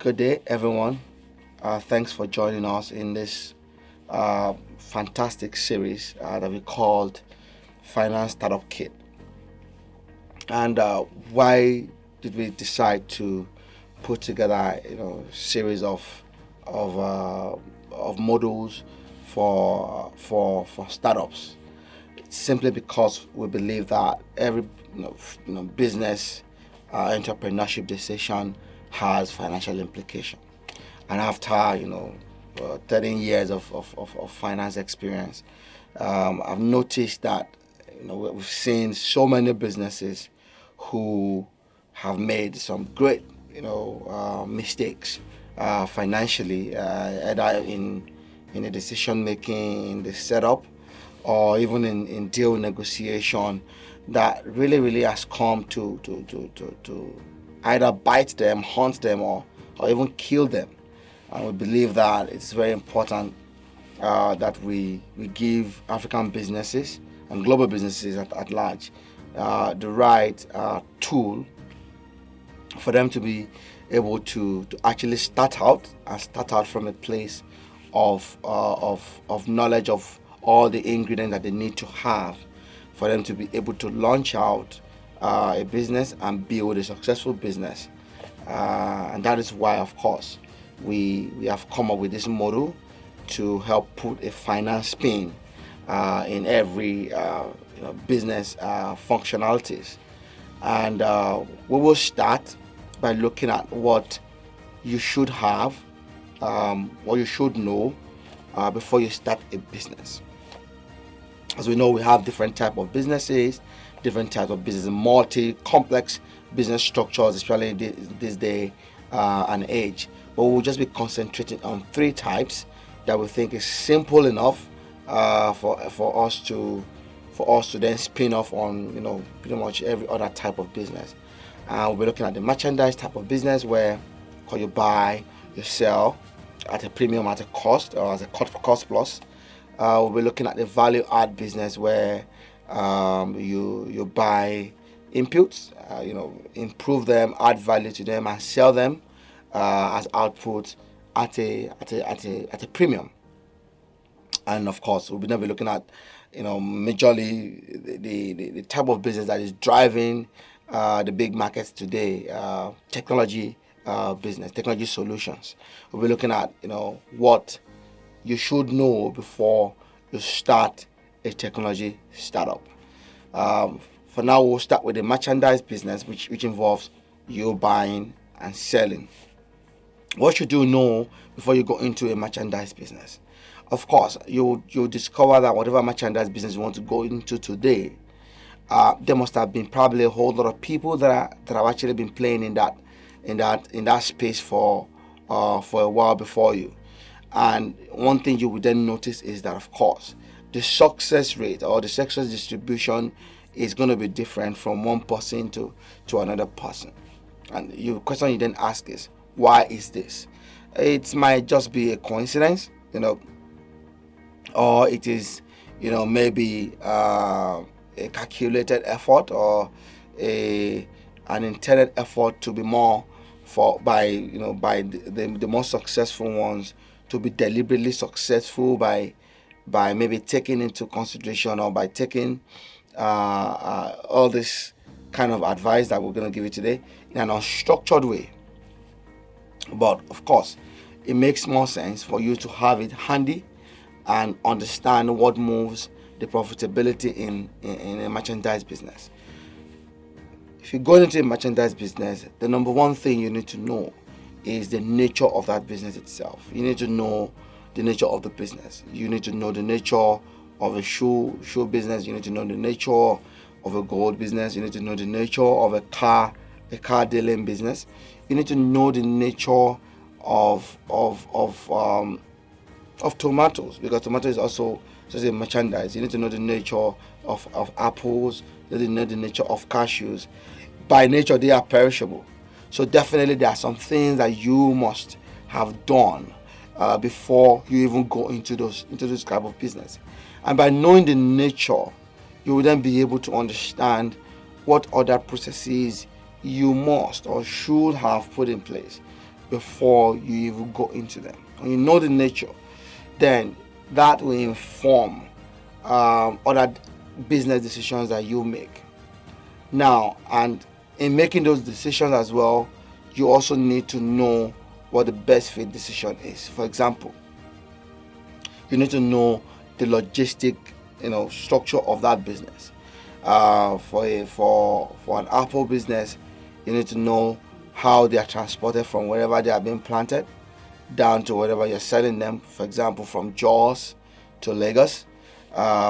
Good day, everyone. Thanks for joining us in this fantastic series that we called Finance Startup Kit. And why did we decide to put together, series of models for startups? It's simply because we believe that every business entrepreneurship decision has financial implication. And after 13 years of finance experience, I've noticed that we've seen so many businesses who have made some great mistakes financially, either in the decision making, in the setup, or even in deal negotiation, that really has come to either bite them, hunt them, or even kill them. And we believe that it's very important that we give African businesses and global businesses at large the right tool for them to be able to actually start out from a place of knowledge of all the ingredients that they need to have for them to be able to launch out a business and build a successful business. And that is why, of course, we have come up with this model to help put a finance spin in every business functionalities. And we will start by looking at what you should have, what you should know before you start a business. As we know, we have different type of businesses, different types of business, multi-complex business structures, especially this day and age. But we'll just be concentrating on three types that we think is simple enough for us to then spin off on pretty much every other type of business. We'll be looking at the merchandise type of business where you buy, you sell at a premium, at a cost, or as a cost plus. We'll be looking at the value add business where you buy inputs, improve them, add value to them, and sell them as output at a premium. And of course, we'll be now be looking at majorly the type of business that is driving the big markets today, technology business, technology solutions. We'll be looking at what you should know before you start a technology startup. For now, we'll start with the merchandise business, which involves you buying and selling. What should you know before you go into a merchandise business? Of course, you'll discover that whatever merchandise business you want to go into today, there must have been probably a whole lot of people that have actually been playing in that space for a while before you. And one thing you would then notice is that, of course, the success rate or the success distribution is going to be different from one person to another person. And the question you then ask is, why is this? It might just be a coincidence, or it is, maybe a calculated effort or an intended effort to be more by the most successful ones to be deliberately successful by maybe taking into consideration or by taking all this kind of advice that we're going to give you today in an unstructured way. But of course, it makes more sense for you to have it handy and understand what moves the profitability in a merchandise business. If you go into a merchandise business, the number one thing you need to know is the nature of that business itself. You need to know the nature of the business. You need to know the nature of a shoe business. You need to know the nature of a gold business. You need to know the nature of a car dealing business. You need to know the nature of tomatoes, because tomato is also just a merchandise. You need to know the nature of apples. You need to know the nature of cashews. By nature, they are perishable. So definitely there are some things that you must have done before you even go into this type of business. And by knowing the nature, you will then be able to understand what other processes you must or should have put in place before you even go into them. When you know the nature, then that will inform other business decisions that you make. Now, and in making those decisions as well, you also need to know what the best fit decision is. For example, you need to know the logistic, structure of that business. For an apple business, you need to know how they are transported from wherever they are being planted down to wherever you're selling them. For example, from Jos to Lagos.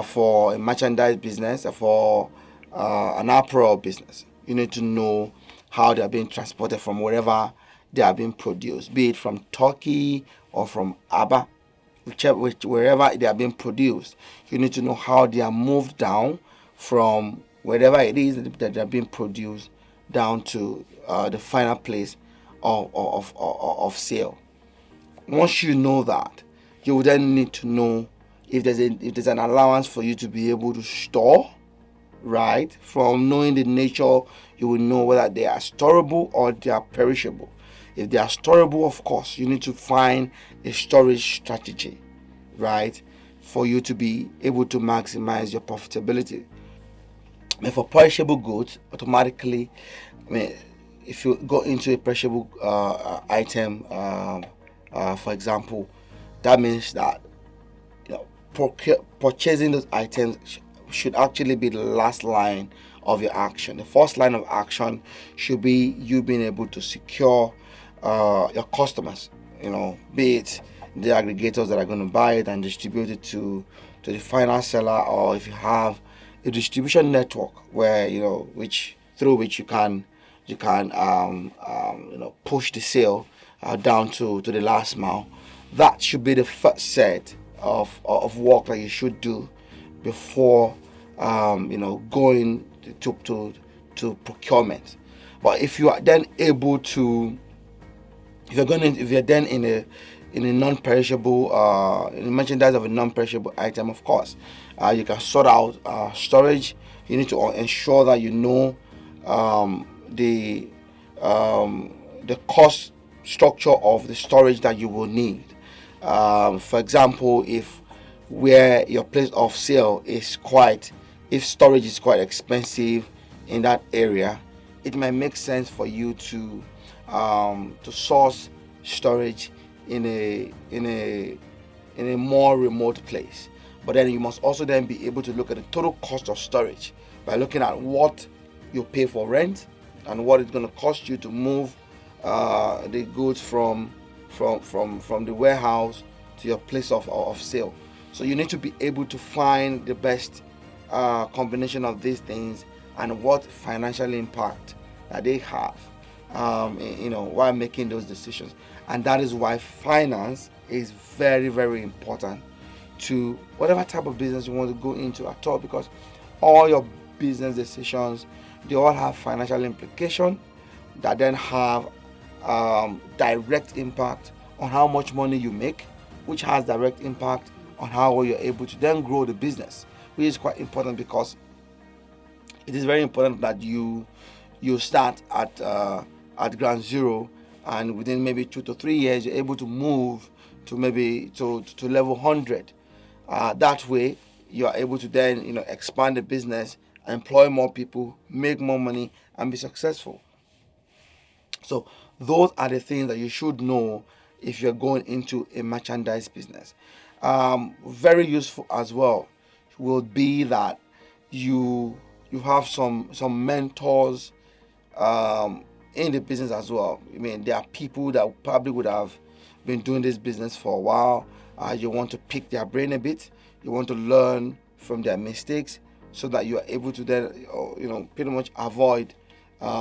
For a merchandise business, for an apparel business, you need to know how they are being transported from wherever they are being produced, be it from Turkey or from Aba, wherever they are being produced. You need to know how they are moved down from wherever it is that they are being produced down to the final place of sale. Once you know that, you will then need to know if there's an allowance for you to be able to store, right? From knowing the nature, you will know whether they are storable or they are perishable. If they are storable, of course, you need to find a storage strategy, right, for you to be able to maximize your profitability. And for perishable goods, automatically, if you go into a perishable item, for example, that means that purchasing those items should actually be the last line of your action. The first line of action should be you being able to secure your customers, be it the aggregators that are going to buy it and distribute it to the final seller, or if you have a distribution network where through which you can push the sale down to the last mile. That should be the first set of work that you should do before going to procurement. But if you are then able to, if you're then in a non-perishable in merchandise of a non-perishable item, of course, you can sort out storage. You need to ensure that the cost structure of the storage that you will need. For example, if where your place of sale if storage is quite expensive in that area, it might make sense for you to source storage in a more remote place. But then you must also then be able to look at the total cost of storage by looking at what you pay for rent and what it's going to cost you to move the goods from the warehouse to your place of sale. So you need to be able to find the best combination of these things and what financial impact that they have while making those decisions. And that is why finance is very, very important to whatever type of business you want to go into at all, because all your business decisions, they all have financial implication that then have direct impact on how much money you make, which has direct impact on how well you're able to then grow the business, which is quite important, because it is very important that you start at ground zero, and within maybe 2 to 3 years you're able to move to maybe to level 100. That way you are able to then expand the business, employ more people, make more money, and be successful. So those are the things that you should know if you're going into a merchandise business. Very useful as well will be that you have some mentors in the business as well. I mean, there are people that probably would have been doing this business for a while. You want to pick their brain a bit. You want to learn from their mistakes so that you are able to then pretty much avoid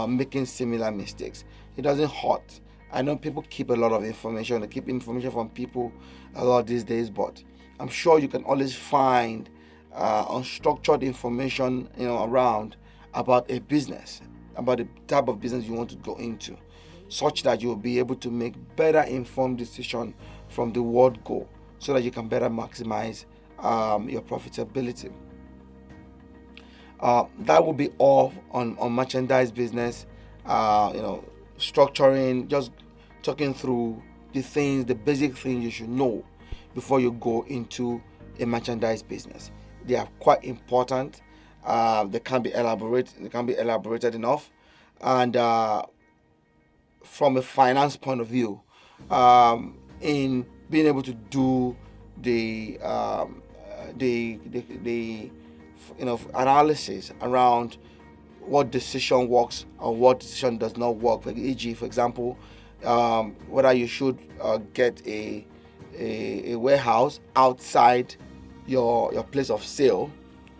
making similar mistakes. It doesn't hurt. I know people keep a lot of information. They keep information from people a lot these days, but I'm sure you can always find unstructured information around about a business, about the type of business you want to go into, such that you'll be able to make better informed decision from the word go, so that you can better maximize your profitability. That will be all on merchandise business. Structuring, just talking through the basic things you should know before you go into a merchandise business. They are quite important. They can't be elaborated enough, and from a finance point of view, in being able to do the analysis around what decision works and what decision does not work. Like, e.g., for example, whether you should get a warehouse outside your place of sale,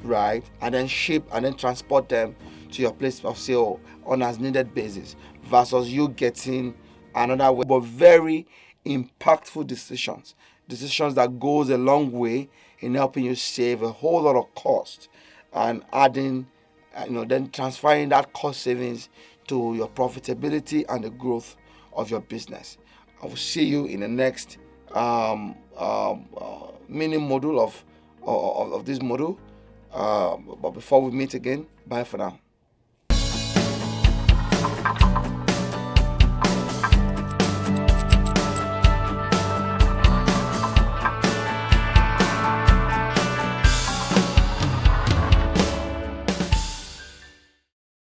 right, and then ship and then transport them to your place of sale on as needed basis, versus you getting another way. But very impactful decisions that goes a long way in helping you save a whole lot of cost and adding, then transferring that cost savings to your profitability and the growth of your business. I will see you in the next mini module of this module. But before we meet again, bye for now.